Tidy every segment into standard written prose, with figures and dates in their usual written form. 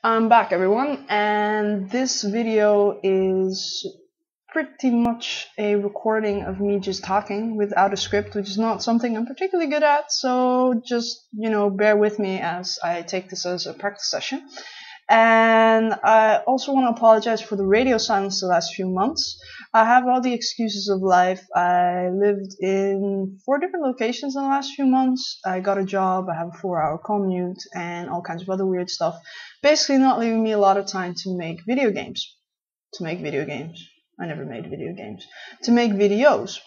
I'm back, everyone, and this video is pretty much a recording of me just talking without a script, which is not something I'm particularly good at, so just, bear with me as I take this as a practice session. And I also want to apologize for the radio silence the last few months. I have all the excuses of life. I lived in 4 different locations in the last few months. I got a job, I have a 4-hour commute, and all kinds of other weird stuff. Basically not leaving me a lot of time to make video games. I never made video games. To make videos.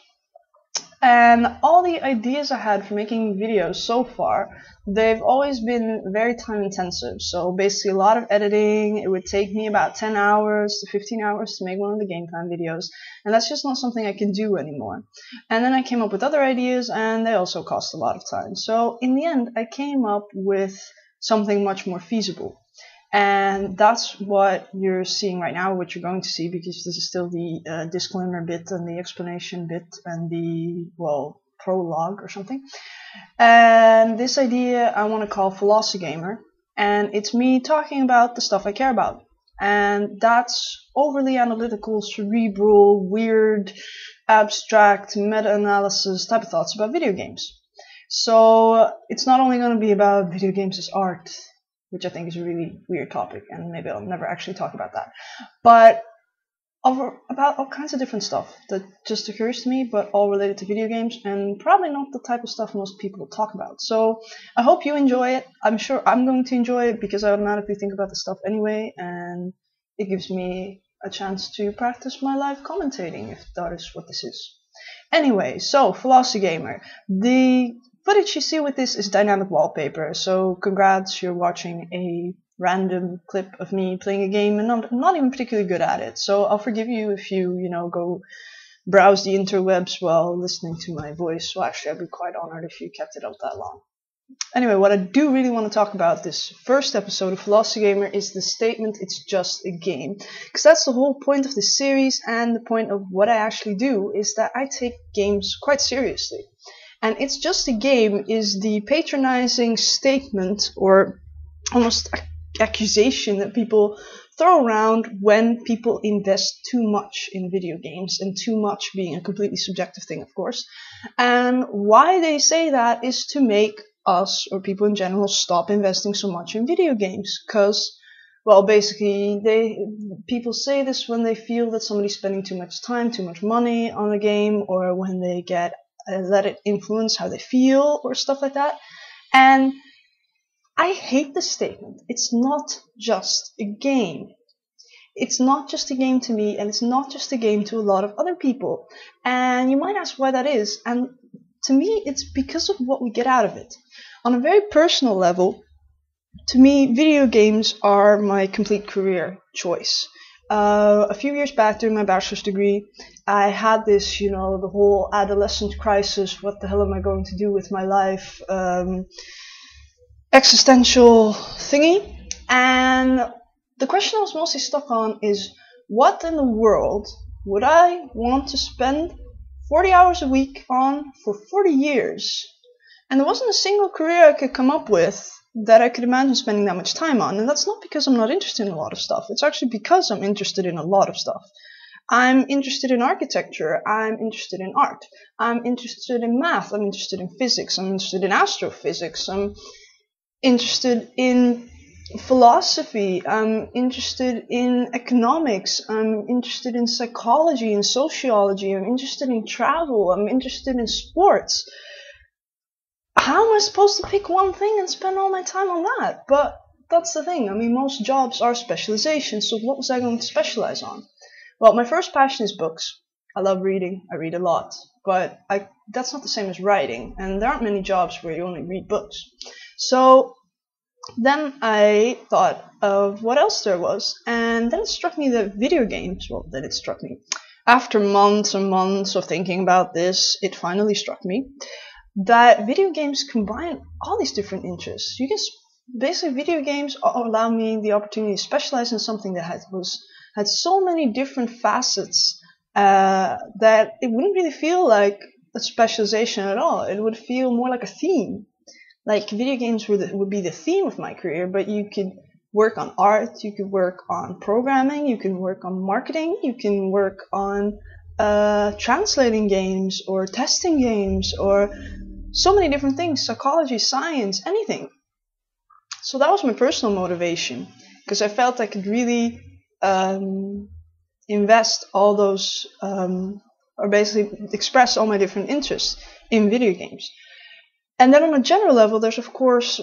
And all the ideas I had for making videos so far, they've always been very time intensive. So basically a lot of editing. It would take me about 10 hours to 15 hours to make one of the game plan videos. And that's just not something I can do anymore. And then I came up with other ideas, and they also cost a lot of time. So in the end, I came up with something much more feasible. And that's what you're seeing right now, what you're going to see, because this is still the disclaimer bit and the explanation bit and the, prologue or something. And this idea I want to call Philosophy-Gamer, and it's me talking about the stuff I care about. And that's overly analytical, cerebral, weird, abstract, meta-analysis type of thoughts about video games. So it's not only going to be about video games as art, which I think is a really weird topic, and maybe I'll never actually talk about that, but about all kinds of different stuff that just occurs to me, but all related to video games, and probably not the type of stuff most people talk about. So I hope you enjoy it. I'm sure I'm going to enjoy it, because I automatically think about the stuff anyway, and it gives me a chance to practice my live commentating, if that is what this is. Anyway, so Philosophy-Gamer. The footage you see with this is dynamic wallpaper, so congrats, you're watching a random clip of me playing a game, and I'm not even particularly good at it, so I'll forgive you if you, go browse the interwebs while listening to my voice. Well, actually, I'd be quite honored if you kept it up that long. Anyway, what I do really want to talk about this first episode of Philosophy-Gamer is the statement, it's just a game. Because that's the whole point of this series, and the point of what I actually do is that I take games quite seriously. And it's just a game is the patronizing statement or almost accusation that people throw around when people invest too much in video games, and too much being a completely subjective thing, of course. And why they say that is to make us, or people in general, stop investing so much in video games. Because, basically, people say this when they feel that somebody's spending too much time, too much money on a game, or when they get let it influence how they feel or stuff like that. And I hate this statement. It's not just a game. It's not just a game to me, and it's not just a game to a lot of other people. And you might ask why that is. And to me, it's because of what we get out of it. On a very personal level, to me, video games are my complete career choice. A few years back, during my bachelor's degree, I had this, the whole adolescent crisis, what the hell am I going to do with my life, existential thingy. And the question I was mostly stuck on is, what in the world would I want to spend 40 hours a week on for 40 years? And there wasn't a single career I could come up with that I could imagine spending that much time on. And that's not because I'm not interested in a lot of stuff. It's actually because I'm interested in a lot of stuff. I'm interested in architecture. I'm interested in art. I'm interested in math. I'm interested in physics. I'm interested in astrophysics. I'm interested in philosophy. I'm interested in economics. I'm interested in psychology and sociology. I'm interested in travel. I'm interested in sports. How am I supposed to pick one thing and spend all my time on that? But that's the thing. I mean, most jobs are specializations, so what was I going to specialize on? Well, my first passion is books. I love reading. I read a lot. But that's not the same as writing, and there aren't many jobs where you only read books. So then I thought of what else there was, and then it struck me that video games, after months and months of thinking about this, it finally struck me that video games combine all these different interests. Basically, video games allow me the opportunity to specialize in something that had so many different facets that it wouldn't really feel like a specialization at all. It would feel more like a theme. Like, video games would be the theme of my career, but you could work on art, you could work on programming, you can work on marketing, you can work on translating games or testing games or so many different things, psychology, science, anything. So that was my personal motivation, because I felt I could really invest all those, or basically express all my different interests in video games. And then on a general level, there's of course,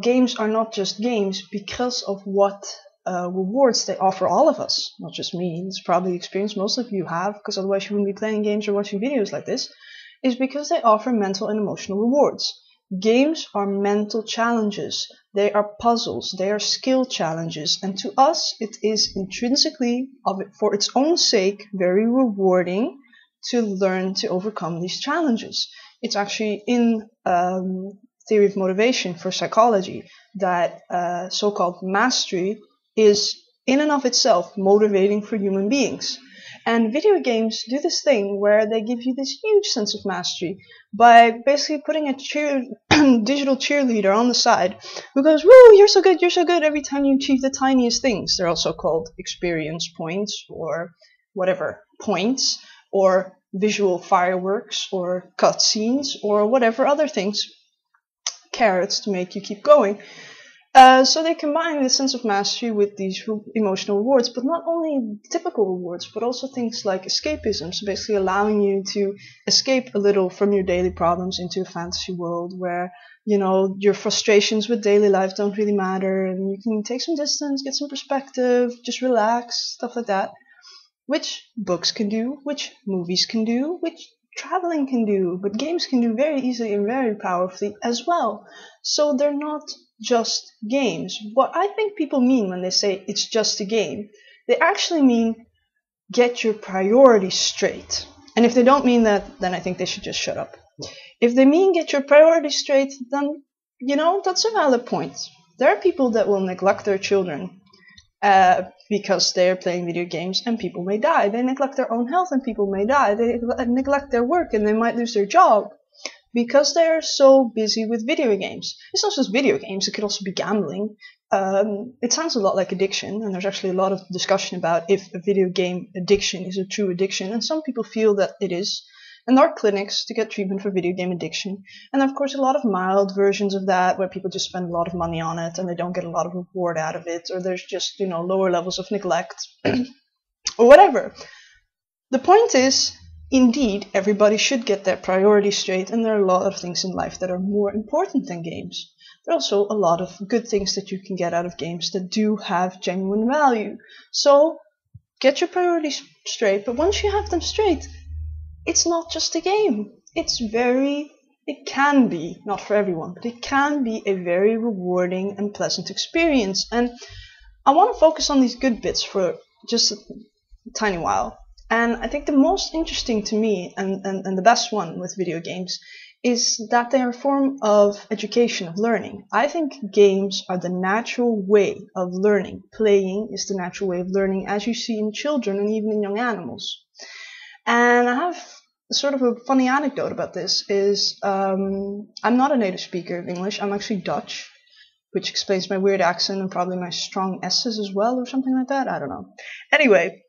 games are not just games because of what rewards they offer all of us, not just me. It's probably the experience most of you have, because otherwise you wouldn't be playing games or watching videos like this, is because they offer mental and emotional rewards. Games are mental challenges, they are puzzles, they are skill challenges, and to us it is intrinsically, for its own sake, very rewarding to learn to overcome these challenges. It's actually in theory of motivation for psychology that so-called mastery is in and of itself motivating for human beings. And video games do this thing where they give you this huge sense of mastery by basically putting a digital cheerleader on the side who goes, "Woo, you're so good," every time you achieve the tiniest things. They're also called experience points or whatever points, or visual fireworks or cutscenes or whatever other things, carrots to make you keep going. So they combine this sense of mastery with these emotional rewards, but not only typical rewards, but also things like escapism, so basically allowing you to escape a little from your daily problems into a fantasy world where, your frustrations with daily life don't really matter, and you can take some distance, get some perspective, just relax, stuff like that, which books can do, which movies can do, which traveling can do, but games can do very easily and very powerfully as well. So they're not just games. What I think people mean when they say it's just a game, they actually mean get your priorities straight. And if they don't mean that, then I think they should just shut up. If they mean get your priorities straight, then, that's a valid point. There are people that will neglect their children because they're playing video games, and people may die. They neglect their own health and people may die. They neglect their work and they might lose their job because they're so busy with video games. It's not just video games, it could also be gambling. It sounds a lot like addiction, and there's actually a lot of discussion about if a video game addiction is a true addiction, and some people feel that it is. And there are clinics to get treatment for video game addiction. And of course a lot of mild versions of that where people just spend a lot of money on it and they don't get a lot of reward out of it, or there's just, lower levels of neglect or whatever. The point is, indeed, everybody should get their priorities straight, and there are a lot of things in life that are more important than games. There are also a lot of good things that you can get out of games that do have genuine value. So get your priorities straight, but once you have them straight, it's not just a game. It can be, not for everyone, but it can be a very rewarding and pleasant experience. And I want to focus on these good bits for just a tiny while. And I think the most interesting to me, and the best one with video games, is that they are a form of education, of learning. I think games are the natural way of learning. Playing is the natural way of learning, as you see in children and even in young animals. And I have sort of a funny anecdote about this is I'm not a native speaker of English. I'm actually Dutch, which explains my weird accent and probably my strong S's as well, or something like that. I don't know. Anyway,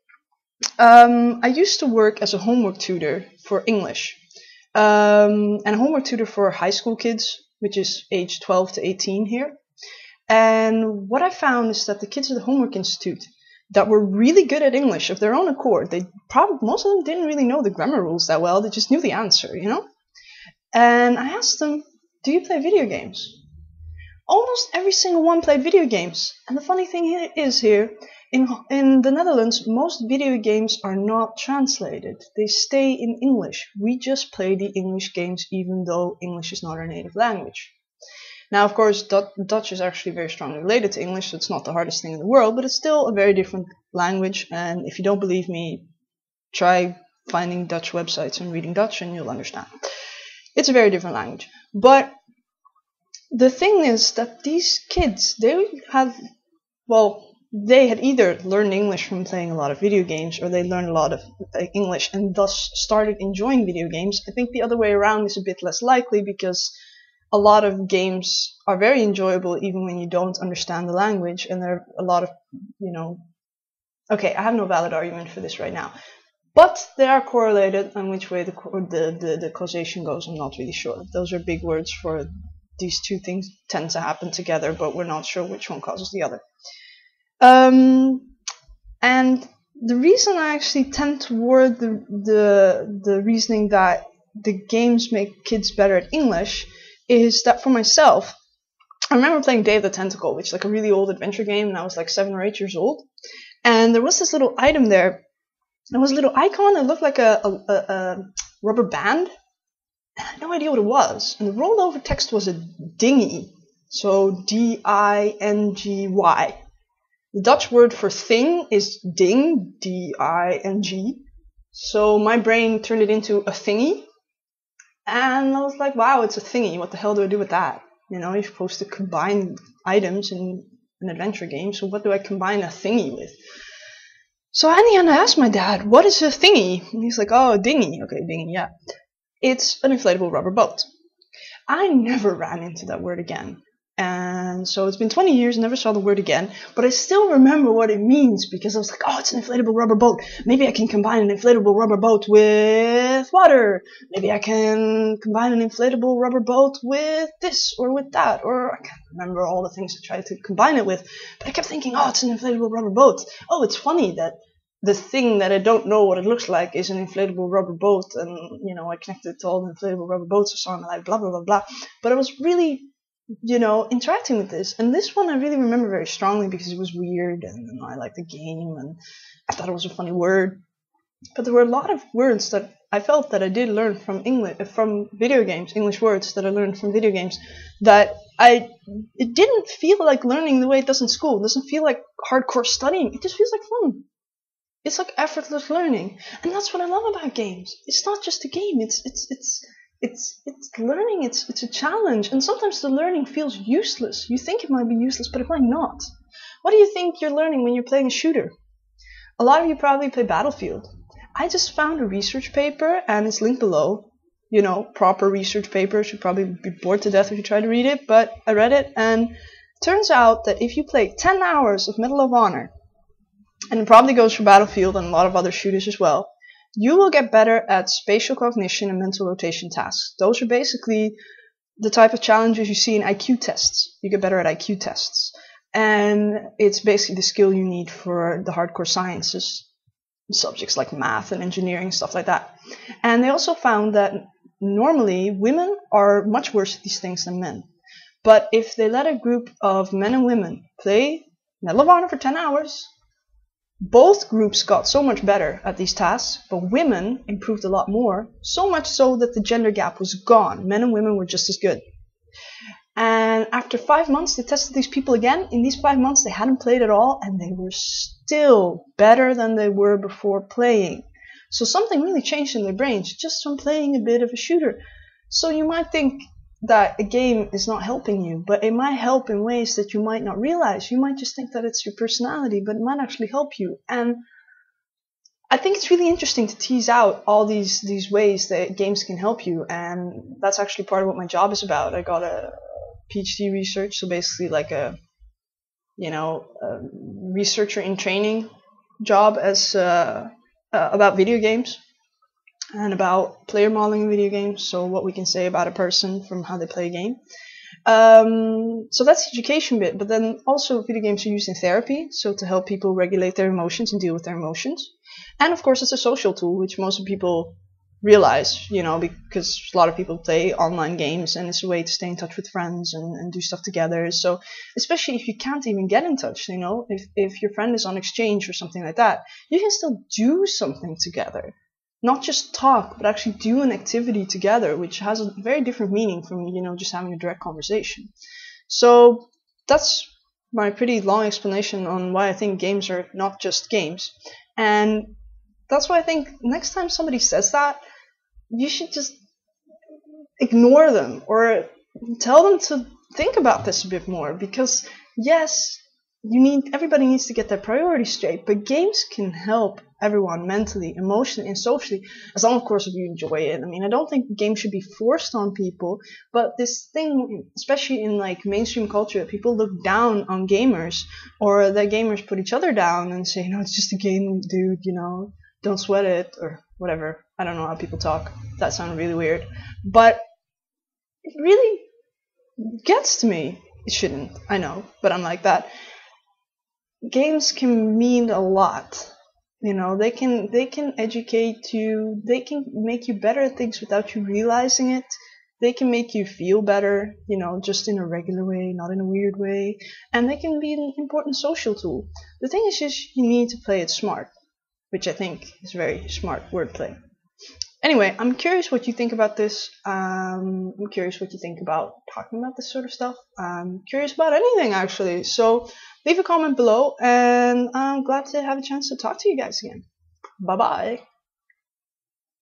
I used to work as a homework tutor for English, and a homework tutor for high school kids, which is age 12 to 18 here. And what I found is that the kids at the Homework Institute that were really good at English of their own accord, most of them didn't really know the grammar rules that well, they just knew the answer, And I asked them, do you play video games? Almost every single one played video games. And the funny thing here, in the Netherlands, most video games are not translated. They stay in English. We just play the English games even though English is not our native language. Now, of course, Dutch is actually very strongly related to English, so it's not the hardest thing in the world, but it's still a very different language. And if you don't believe me, try finding Dutch websites and reading Dutch and you'll understand. It's a very different language. But the thing is that these kids, they had either learned English from playing a lot of video games, or they learned a lot of English and thus started enjoying video games. I think the other way around is a bit less likely because a lot of games are very enjoyable even when you don't understand the language, and there are a lot of, okay, I have no valid argument for this right now, but they are correlated, and which way the causation goes, I'm not really sure. Those are big words for these two things tend to happen together, but we're not sure which one causes the other. And the reason I actually tend toward the reasoning that the games make kids better at English is that for myself, I remember playing Day of the Tentacle, which is like a really old adventure game, and I was like 7 or 8 years old. And there was this little item there. There was a little icon that looked like a rubber band. I had no idea what it was. And the rolled over text was a dingy. So D-I-N-G-Y. The Dutch word for thing is ding, D-I-N-G. So my brain turned it into a thingy. And I was like, wow, it's a thingy. What the hell do I do with that? You're supposed to combine items in an adventure game. So what do I combine a thingy with? So in the end, I asked my dad, what is a thingy? And he's like, oh, a dinghy. Okay, dinghy, yeah. It's an inflatable rubber boat. I never ran into that word again. And so it's been 20 years, never saw the word again, but I still remember what it means because I was like, oh, it's an inflatable rubber boat. Maybe I can combine an inflatable rubber boat with water. Maybe I can combine an inflatable rubber boat with this or with that. Or I can't remember all the things I tried to combine it with, but I kept thinking, oh, it's an inflatable rubber boat. Oh, it's funny that the thing that I don't know what it looks like is an inflatable rubber boat. And, I connected it to all the inflatable rubber boats I saw in my life, blah, blah, blah, blah. But I was really interacting with this. And this one I really remember very strongly because it was weird and I liked the game and I thought it was a funny word. But there were a lot of words that I felt that I did learn from video games, English words that I learned from video games that it didn't feel like learning the way it does in school. It doesn't feel like hardcore studying. It just feels like fun. It's like effortless learning. And that's what I love about games. It's not just a game. It's learning, it's a challenge, and sometimes the learning feels useless. You think it might be useless, but it might not. What do you think you're learning when you're playing a shooter? A lot of you probably play Battlefield. I just found a research paper, and it's linked below. Proper research paper. Should probably be bored to death if you try to read it, but I read it, and it turns out that if you play 10 hours of Medal of Honor, and it probably goes for Battlefield and a lot of other shooters as well, you will get better at spatial cognition and mental rotation tasks. Those are basically the type of challenges you see in IQ tests. You get better at IQ tests. And it's basically the skill you need for the hardcore sciences, subjects like math and engineering, stuff like that. And they also found that normally women are much worse at these things than men. But if they let a group of men and women play Medal of Honor for 10 hours, both groups got so much better at these tasks, but women improved a lot more, so much so that the gender gap was gone. Men and women were just as good. And after 5 months, they tested these people again. In these 5 months, they hadn't played at all, and they were still better than they were before playing. So something really changed in their brains just from playing a bit of a shooter. So you might think that a game is not helping you, but it might help in ways that you might not realize. You might just think that it's your personality, but it might actually help you. And I think it's really interesting to tease out all these ways that games can help you, and that's actually part of what my job is about. I got a PhD research, so basically like a researcher in training job as about video games and about player modeling in video games, so what we can say about a person from how they play a game. So that's the education bit, but then also video games are used in therapy, so to help people regulate their emotions and deal with their emotions. And of course it's a social tool, which most people realize, because a lot of people play online games and it's a way to stay in touch with friends and do stuff together. So especially if you can't even get in touch, if your friend is on exchange or something like that, you can still do something together. Not just talk, but actually do an activity together, which has a very different meaning from, just having a direct conversation. So that's my pretty long explanation on why I think games are not just games. And that's why I think next time somebody says that, you should just ignore them or tell them to think about this a bit more. Because yes, everybody needs to get their priorities straight, but games can help everyone mentally, emotionally, and socially, as long, of course, if you enjoy it. I mean, I don't think games should be forced on people, but this thing, especially in like mainstream culture, that people look down on gamers, or that gamers put each other down and say, no, it's just a game, dude, don't sweat it, or whatever. I don't know how people talk. That sounded really weird, but it really gets to me. It shouldn't, I know, but I'm like that. Games can mean a lot. They can educate you, they can make you better at things without you realizing it. They can make you feel better, just in a regular way, not in a weird way. And they can be an important social tool. The thing is just you need to play it smart, which I think is very smart wordplay. Anyway, I'm curious what you think about this. I'm curious what you think about talking about this sort of stuff. I'm curious about anything, actually. So leave a comment below, and I'm glad to have a chance to talk to you guys again. Bye-bye.